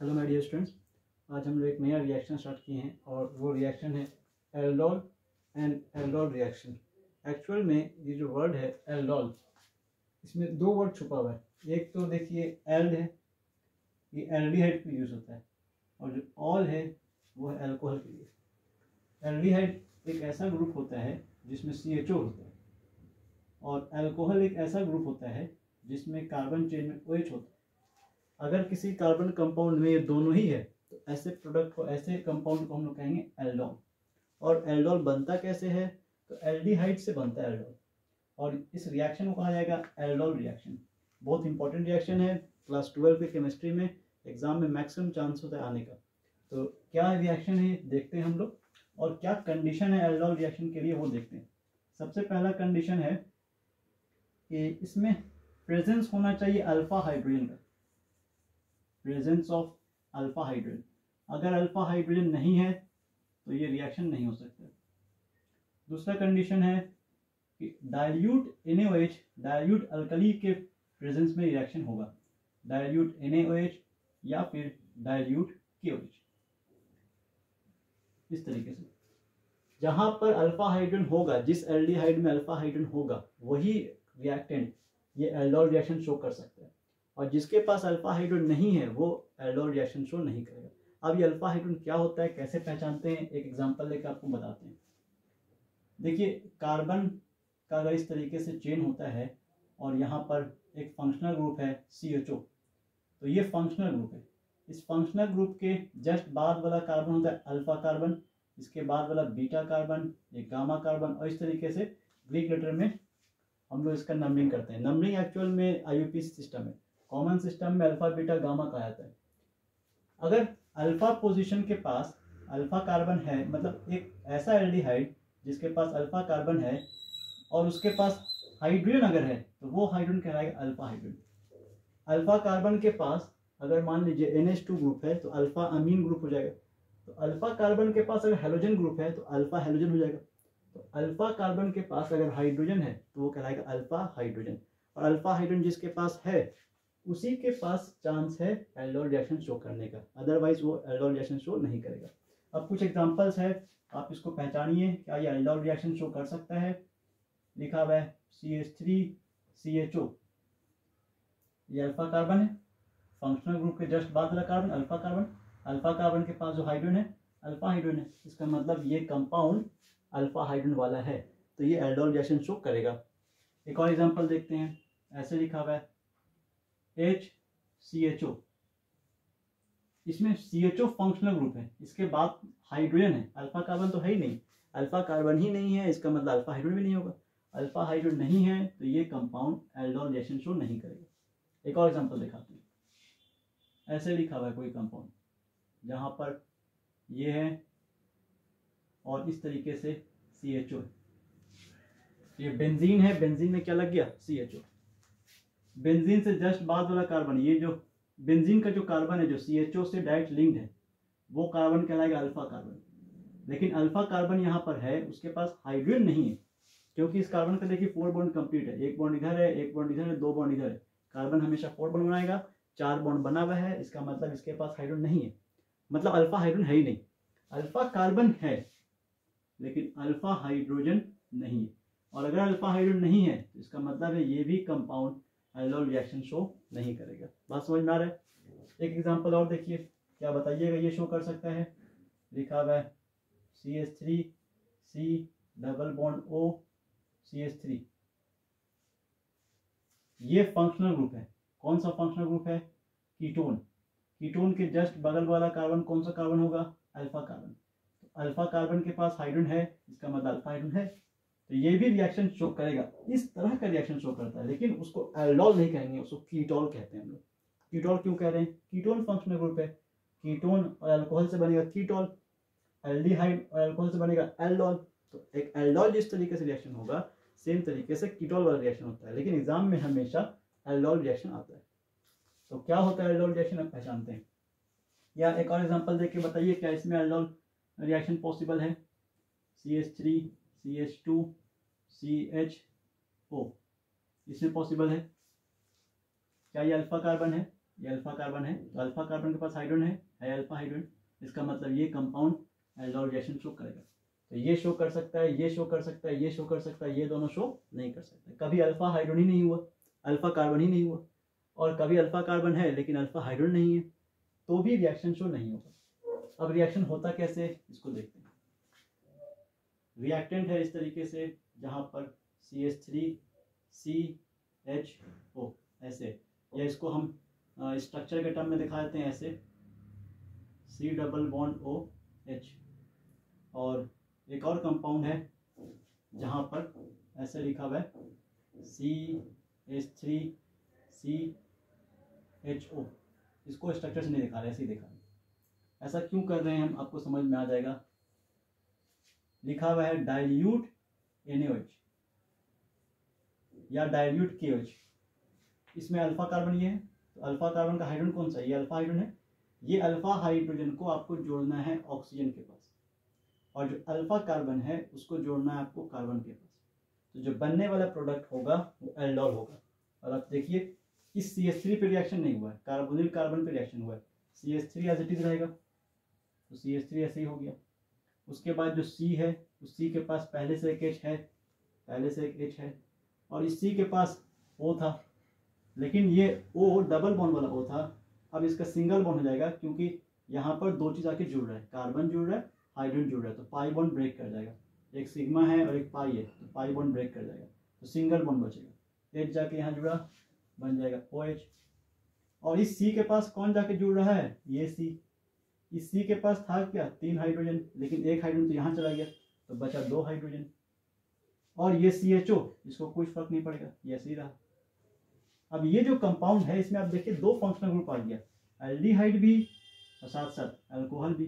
Hello my dear students, आज हम लोग एक नया रिएक्शन स्टार्ट किए हैं और वो रिएक्शन है aldol and aldol reaction. Actual में ये जो वर्ड है एल्डोल, इसमें दो वर्ड छुपा हुआ है। एक तो देखिए एल्ड है, ये एल्डिहाइड पे यूज होता है, और जो ऑल है वो है अल्कोहल के लिए। एल्डिहाइड एक ऐसा ग्रुप होता है जिसमें CHO होता है, और अल्कोहल एक ऐसा ग्रुप होता है जिसमें कार्बन चेन में OH होता है। अगर किसी कार्बन कंपाउंड में ये दोनों ही है तो ऐसे प्रोडक्ट को, ऐसे कंपाउंड को हम लोग कहेंगे एल्डोल। और एल्डोल बनता कैसे है? तो एल्डिहाइड से बनता है एल्डोल, और इस रिएक्शन को कहा जाएगा एल्डोल रिएक्शन। बहुत इंपॉर्टेंट रिएक्शन है, क्लास 12 के केमिस्ट्री में एग्जाम में मैक्सिमम चांस होता है आने का। तो क्या रिएक्शन है देखते हैं हम लोग, और क्या कंडीशन है एल्डोल रिएक्शन के लिए वो देखते हैं। सबसे पहला कंडीशन है कि इसमें प्रेजेंस होना चाहिए अल्फा हाइड्रोजन का, प्रेजेंस ऑफ अल्फा हाइड्रोजन। अगर अल्फा हाइड्रोजन नहीं है तो ये रिएक्शन नहीं हो सकता। दूसरा कंडीशन है कि डाइल्यूट NaOH, डाइल्यूट अल्कली के प्रेजेंस में रिएक्शन होगा, डाइल्यूट NaOH या फिर डाइल्यूट KOH। इस तरीके से जहां पर अल्फा हाइड्रोजन होगा, जिस एल्डिहाइड में अल्फा हाइड्रोजन होगा वही रिएक्टेंट ये एल्डोल रिएक्शन शो कर सकता है, और जिसके पास अल्फा हाइड्रोजन नहीं है वो एल्डोल रिएक्शन शो नहीं करेगा। अब ये अल्फा हाइड्रोजन क्या होता है, कैसे पहचानते हैं, एक एग्जांपल लेकर आपको बताते हैं। देखिए, कार्बन का अगर इस तरीके से चेन होता है और यहाँ पर एक फंक्शनल ग्रुप है CHO, तो ये फंक्शनल ग्रुप है। इस फंक्शनल ग्रुप के जस्ट बाद वाला कार्बन होता है अल्फा कार्बन, इसके बाद वाला बीटा कार्बन, ये गामा कार्बन, और इस तरीके से ग्रीक लेटर में हम लोग इसका नंबरिंग करते हैं। नंबरिंग एक्चुअल में IUPAC सिस्टम है, कॉमन सिस्टम में अल्फा बीटा गामा कहा जाता है। अगर अल्फा पोजीशन के पास अल्फा कार्बन है, मतलब एक ऐसा एल्डिहाइड जिसके पास अल्फा कार्बन है और उसके पास हाइड्रोजन अगर है तो वो हाइड्रोजन कहलाएगा अल्फा हाइड्रोजन। अल्फा कार्बन के पास अगर मान लीजिए NH2 ग्रुप है तो अल्फा अमीन ग्रुप हो जाएगा। तो अल्फा कार्बन के पास अगर हेलोजन ग्रुप है तो अल्फा हेलोजन हो जाएगा। तो अल्फा कार्बन के पास अगर हाइड्रोजन है तो वो कहलाएगा अल्फा हाइड्रोजन, और अल्फा हाइड्रोजन जिसके पास है उसी के पास चांस है एल्डोल रिएक्शन शो करने का, अदरवाइज वो एल्डोल रिएक्शन शो नहीं करेगा। अब कुछ एग्जांपल्स है, आप इसको पहचानिए, क्या ये एल्डोल रिएक्शन शो कर सकता है। लिखा हुआ है CH3CHO, ये अल्फा कार्बन है, फंक्शनल ग्रुप के जस्ट बाद वाला carbon alpha carbon, alpha carbon के पास जो हाइड्रोजन है अल्फा हाइड्रोजन है, इसका मतलब ये कंपाउंड अल्फा हाइड्रोजन वाला है, तो ये एल्डोल रिएक्शन शो करेगा। एक और एग्जांपल देखते हैं, ऐसे लिखा हुआ है HCHO, इसमें CHO फंक्शनल ग्रुप है, इसके बाद हाइड्रोजन है, अल्फा कार्बन तो है ही नहीं, अल्फा कार्बन ही नहीं है, इसका मतलब अल्फा हाइड्रोजन भी नहीं होगा। अल्फा हाइड्रोजन नहीं है तो ये कंपाउंड एल्डोल रिएक्शन शो नहीं करेगा। एक और एग्जांपल दिखाते हैं, ऐसे लिखा हुआ है कोई कंपाउंड जहां पर ये है और इस तरीके से CHO है, ये बेंजीन है, बेंजीन में क्या लग गया CHO। बेंजीन से जस्ट बाद वाला कार्बन, ये जो बेंजीन का जो कार्बन है जो CHO से डायरेक्ट लिंक्ड है वो कार्बन कहलाएगा अल्फा कार्बन। लेकिन अल्फा कार्बन यहाँ पर है, उसके पास हाइड्रोजन नहीं है, क्योंकि इस कार्बन का देखिए 4 बॉन्ड कंप्लीट है, एक बॉन्ड इधर है, एक बॉन्ड इधर है, 2 बॉन्ड इधर है। कार्बन हमेशा 4 बॉन्ड बनाएगा, 4 बॉन्ड बना हुआ है, इसका मतलब इसके पास हाइड्रोजन नहीं है, मतलब अल्फा हाइड्रोजन है ही नहीं। अल्फा कार्बन है लेकिन अल्फा हाइड्रोजन नहीं है, और अगर अल्फा हाइड्रोजन नहीं है तो इसका मतलब है ये भी कंपाउंड एल्डोल रिएक्शन शो नहीं करेगा। बात समझ में आ रहा है? एक एग्जांपल और देखिए, क्या बताइएगा ये शो कर सकता है। लिखा हुआ है CH3C double bond O CH3, ये फंक्शनल ग्रुप है। कौन सा फंक्शनल ग्रुप है? कीटोन। कीटोन के जस्ट बगल वाला कार्बन कौन सा कार्बन होगा? Alpha carbon. तो अल्फा कार्बन के पास हाइड्रोजन है, इसका मतलब अल्फा हाइड्रोजन है, तो ये भी रिएक्शन शो करेगा। इस तरह का रिएक्शन शो करता है, लेकिन उसको एल्डोल नहीं कहेंगे, उसको कीटोल कहते हैं हम लोग। कीटोल क्यों कह रहे हैं? कीटोन फंक्शनल ग्रुप है, कीटोन और अल्कोहल से बनेगा कीटोल, एल्डिहाइड और अल्कोहल से बनेगा एल्डोल। तो एक एल्डोल जिस तरीके से रिएक्शन होगा सेम तरीके से कीटोल वाला रिएक्शन होता है, लेकिन एग्जाम में हमेशा एल्डोल रिएक्शन आता है। तो क्या होता है एल्डोल रिएक्शन, अब पहचानते हैं। या एक और एग्जांपल देके बताइए, क्या इसमें एल्डोल रिएक्शन पॉसिबल है? CH3 CH2 CHO, इसमें पॉसिबल है। क्या ये अल्फा कार्बन है? ये अल्फा कार्बन है, तो अल्फा कार्बन के पास हाइड्रोजन है अल्फा हाइड्रोजन, इसका मतलब ये कंपाउंड एल्डोल रिएक्शन शो करेगा। तो ये शो कर सकता है, ये शो कर सकता है, ये शो कर सकता है, ये दोनों शो नहीं कर सकते। कभी अल्फा हाइड्रोजन ही नहीं हुआ, अल्फा कार्बन ही नहीं हुआ, और कभी अल्फा कार्बन है लेकिन अल्फा हाइड्रोजन नहीं है, तो भी रिएक्शन शो नहीं होगा। अब रिएक्शन होता कैसे, इसको देखते हैं। रिएक्टेंट है इस तरीके से, जहाँ पर CH3CHO ऐसे, या इसको हम स्ट्रक्चर के टर्म में दिखा देते हैं ऐसे, C+OH। और एक और कंपाउंड है जहाँ पर ऐसे लिखा हुआ है CH3CHO, इसको स्ट्रक्चर से नहीं दिखा रहे, ऐसे ही दिखा रहे। ऐसा क्यों कर रहे हैं हम, आपको समझ में आ जाएगा। लिखा हुआ है डाइल्यूट NaOH या डाइल्यूट KOH, इसमें अल्फा कार्बन ये है, तो अल्फा कार्बन का हाइड्रोजन कौन सा है, ये अल्फा हाइड्रोजन है। ये अल्फा हाइड्रोजन को आपको जोड़ना है ऑक्सीजन के पास, और जो अल्फा कार्बन है उसको जोड़ना है आपको कार्बन के पास। तो जो बनने वाला प्रोडक्ट होगा वो एल्डोल होगा। और आप देखिए इस CH3 पे रिएक्शन नहीं हुआ है, कार्बोनिल कार्बन पे रिएक्शन हुआ है, CH3 एज इट इज रहेगा, तो CH3 ऐसे ही हो गया। उसके बाद जो C है, उस C के पास पहले से एक H है, पहले से एक H है, और इस C के पास O था, लेकिन ये O डबल बॉन्ड वाला O था। अब इसका सिंगल बॉन्ड हो जाएगा, क्योंकि यहाँ पर दो चीज़ आके जुड़ रहा है, कार्बन जुड़ रहा है, हाइड्रोजन जुड़ रहा है, तो पाई बॉन्ड ब्रेक कर जाएगा। एक सिग्मा है और एक पाई है, तो पाई बॉन्ड ब्रेक कर जाएगा, तो सिंगल बॉन्ड बचेगा। H जाके यहाँ जुड़ा, बन जाएगा OH। और इस C के पास कौन जाके जुड़ रहा है, ये C। इस C के पास था क्या, 3 हाइड्रोजन, लेकिन एक हाइड्रोजन तो यहाँ चला गया, तो बचा 2 हाइड्रोजन। और ये CHO, इसको कोई फर्क नहीं पड़ेगा, ये ऐसे ही रहा। अब ये जो कंपाउंड है, इसमें आप देखिए 2 फंक्शनल ग्रुप आ गया, एल्डिहाइड भी और साथ साथ अल्कोहल भी।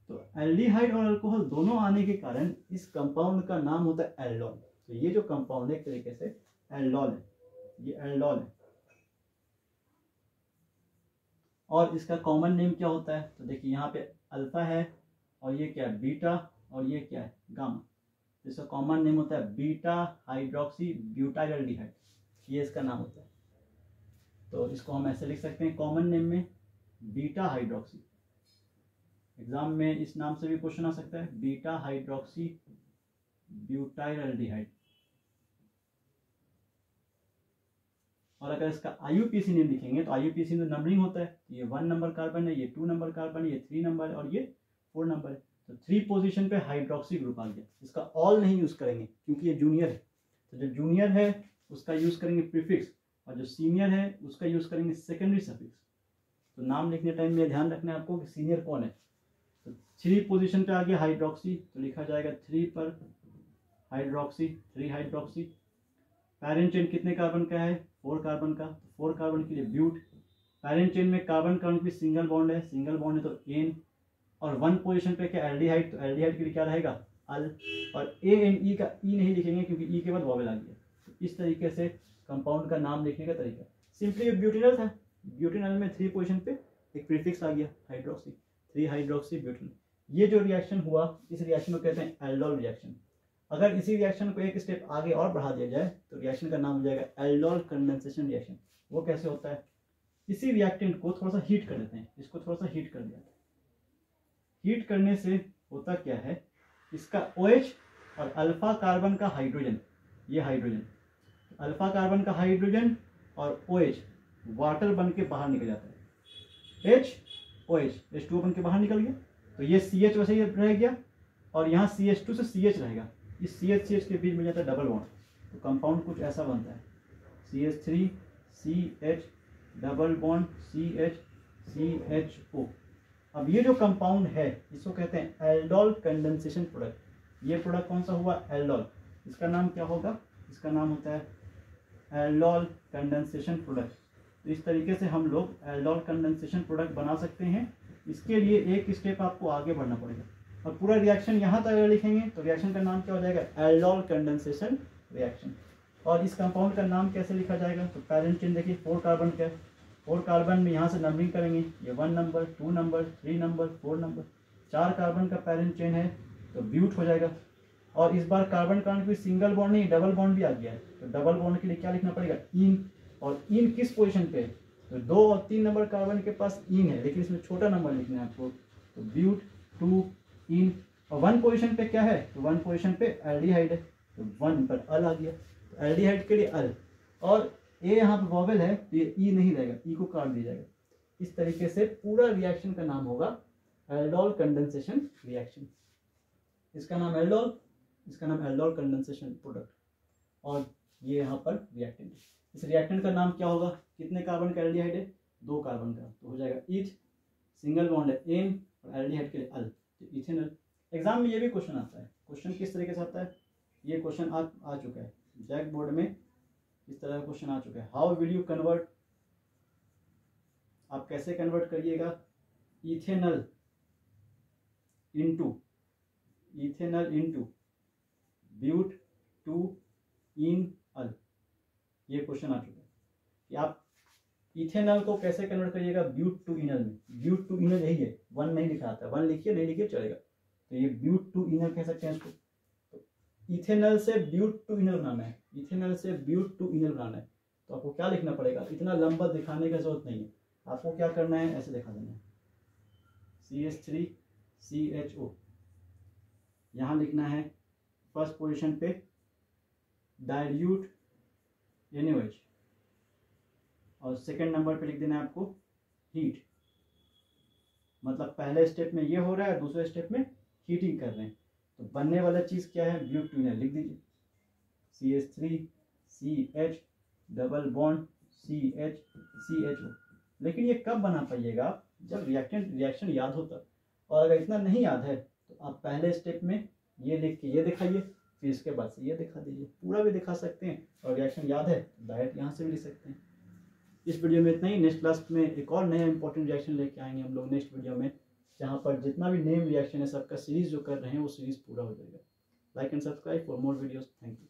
तो एल्डिहाइड और अल्कोहल दोनों आने के कारण इस कंपाउंड का नाम होता है एल्डोल। तो ये जो कंपाउंड है एक तरीके से एल्डोल है, ये एल्डोल है। और इसका कॉमन नेम क्या होता है, तो देखिए यहाँ पे अल्फा है, और ये क्या है बीटा, और ये क्या है गामा। इसका कॉमन नेम होता है बीटा हाइड्रोक्सी ब्यूटाइल एल्डिहाइड, ये इसका नाम होता है। तो इसको हम ऐसे लिख सकते हैं कॉमन नेम में, बीटा हाइड्रोक्सी। एग्जाम में इस नाम से भी क्वेश्चन आ सकता है, बीटा हाइड्रोक्सी ब्यूटाइल एल्डिहाइड। और अगर इसका IUPAC नेम लिखेंगे, तो IUPAC में नंबरिंग होता है, ये 1 नंबर कार्बन है, ये 2 नंबर कार्बन है, ये 3 नंबर है, और ये 4 नंबर है। तो 3 पोजीशन पे हाइड्रोक्सी ग्रुप आ गया। इसका ऑल नहीं यूज करेंगे क्योंकि ये जूनियर है, तो जो जूनियर है उसका यूज करेंगे प्रीफिक्स, और जो सीनियर है उसका यूज करेंगे सेकेंडरी सफिक्स। तो नाम लिखने टाइम में ध्यान रखना है आपको कि सीनियर कौन है। तो 3 पोजीशन पे आ गया हाइड्रोक्सी, तो लिखा जाएगा 3 पर हाइड्रोक्सी, 3 हाइड्रोक्सी। पैरेंट चेन कितने कार्बन का है, 4 कार्बन का, 4 कार्बन के लिए ब्यूट। पैरेंट चेन में कार्बन कार्बन की सिंगल बॉन्ड है, सिंगल बॉन्ड है तो एन। और 1 पोजीशन पे क्या एल्डिहाइड, तो एल्डिहाइड के लिए क्या रहेगा अल। और ANE का ई नहीं लिखेंगे क्योंकि ई के बाद वॉवेल आ गया। तो इस तरीके से कंपाउंड का नाम लिखने का तरीका। सिंपली ब्यूटेनल था, ब्यूटेनल में 3 पोजीशन पे एक प्रीफिक्स आ गया हाइड्रोक्सी, 3 हाइड्रोक्सी ब्यूटेनल। ये जो रिएक्शन हुआ, इस रिएक्शन को कहते हैं एल्डोल रिएक्शन। अगर इसी रिएक्शन को एक स्टेप आगे और बढ़ा दिया जाए तो रिएक्शन का नाम हो जाएगा एल्डोल कंडेंसेशन रिएक्शन। वो कैसे होता है, इसी रिएक्टेंट को थोड़ा सा हीट कर देते हैं, इसको थोड़ा सा हीट कर दिया। हीट करने से होता क्या है, इसका OH और अल्फा कार्बन का हाइड्रोजन, ये हाइड्रोजन, अल्फा कार्बन का हाइड्रोजन और OH वाटर बन के बाहर निकल जाता है, HOH H2O बन के बाहर निकल गया। तो ये CH वैसे ही रह गया, और यहाँ CH2 से CH रहेगा, इस CH के बीच में जाता है डबल बॉन्ड, तो कंपाउंड कुछ ऐसा बनता है CH3 CH double bond CH CHO। अब ये जो कंपाउंड है इसको कहते हैं एल्डोल कंडेंसेशन प्रोडक्ट। ये प्रोडक्ट कौन सा हुआ, एल्डोल। इसका नाम क्या होगा, इसका नाम होता है एल्डोल कंडेंसेशन प्रोडक्ट। तो इस तरीके से हम लोग एल्डोल कंडेंसेशन प्रोडक्ट बना सकते हैं। इसके लिए एक स्टेप आपको आगे बढ़ना पड़ेगा, और पूरा रिएक्शन यहाँ तक लिखेंगे तो रिएक्शन का नाम क्या हो जाएगा, एल्डोल कंडेंसेशन रिएक्शन। और इस कंपाउंड का नाम कैसे लिखा जाएगा, तो पैरेंट चेन देखिए 4 कार्बन का है, 4 कार्बन में यहाँ से नंबरिंग करेंगे, ये 1 number 2 number 3 number 4 number. 4 carbon का पैरेंट चेन है तो ब्यूट हो जाएगा। और इस बार कार्बन कार्बन की सिंगल बॉन्ड नहीं डबल बॉन्ड भी आ गया है, तो डबल बॉन्ड के लिए क्या लिखना पड़ेगा, इन। और इन किस पोजीशन पे, तो 2 और 3 नंबर कार्बन के पास इन है, लेकिन इसमें छोटा नंबर लिखना है आपको, तो ब्यूट 2 इन। और 1 पोजीशन पे क्या है, तो 1 पोजीशन पे एल्डिहाइड है, तो 1 पर अल आ गया, तो एल्डिहाइड के लिए अल। और ए यहाँ पे वॉवेल है तो ये ई नहीं रहेगा, ई को काट दिया जाएगा। इस तरीके से पूरा रिएक्शन का नाम होगा एल्डोल कंडेंसेशन रिएक्शन। इसका नाम एल्डोल, इसका नाम एल्डोल कंडेंसेशन प्रोडक्ट, और ये यहाँ पर रिएक्टेंट। इस रिएक्टेंट का नाम क्या होगा, कितने कार्बन का एल्डिहाइड है, 2 कार्बन का, तो हो जाएगा ईथ, सिंगल बॉन्ड है एन, और एल्डिहाइड के लिए अल, तो इथेनॉल। एग्जाम में ये भी क्वेश्चन आता है। क्वेश्चन किस तरीके से आता है, ये क्वेश्चन आ चुका है जैक बोर्ड में, इस तरह का क्वेश्चन आ चुका है। हाउ विल यू कन्वर्ट, आप कैसे कन्वर्ट करिएगा इथेनॉल इनटू ब्यूट 2 इन अल, ये क्वेश्चन आ चुका है कि आप इथेनॉल को कैसे कन्वर्ट करिएगा ब्यूट 2 इनल में। ब्यूट 2 इनल यही है, 1 नहीं लिखा आता है, 1 लिखिए, नहीं लिखिए चलेगा, तो ये ब्यूट 2 इनल कह सकते हैं इसको। तो इथेनॉल से ब्यूट 2 इनल बनाना है, इथेनॉल से ब्यूट 2 इनल बनाना है, तो आपको क्या लिखना पड़ेगा, इतना लंबा दिखाने की जरूरत नहीं है, आपको क्या करना है, ऐसे दिखा देना है CH3CHO, यहाँ लिखना है फर्स्ट पोजीशन पे डाइल्यूट NaOH, और सेकेंड नंबर पे लिख देना है आपको हीट। मतलब पहले स्टेप में ये हो रहा है, दूसरे स्टेप में हीटिंग कर रहे हैं, तो बनने वाला चीज़ क्या है, ब्यूट 2 इनल लिख दीजिए, CH3CH डबल बॉन्ड CHCHO। लेकिन ये कब बना पाइएगा, जब रिएक्शन याद हो तब, और अगर इतना नहीं याद है तो आप पहले स्टेप में ये लिख के ये दिखाइए, फिर इसके बाद से ये दिखा दीजिए, पूरा भी दिखा सकते हैं, और रिएक्शन याद है तो डायरेक्ट यहाँ से भी लिख सकते हैं। इस वीडियो में इतना ही। नेक्स्ट क्लास में एक और नया इंपॉर्टेंट रिएक्शन लेके आएंगे हम लोग नेक्स्ट वीडियो में, जहाँ पर जितना भी नेम रिएक्शन है सबका सीरीज जो कर रहे हैं वो सीरीज पूरा हो जाएगा। Like and subscribe for more videos. Thank you.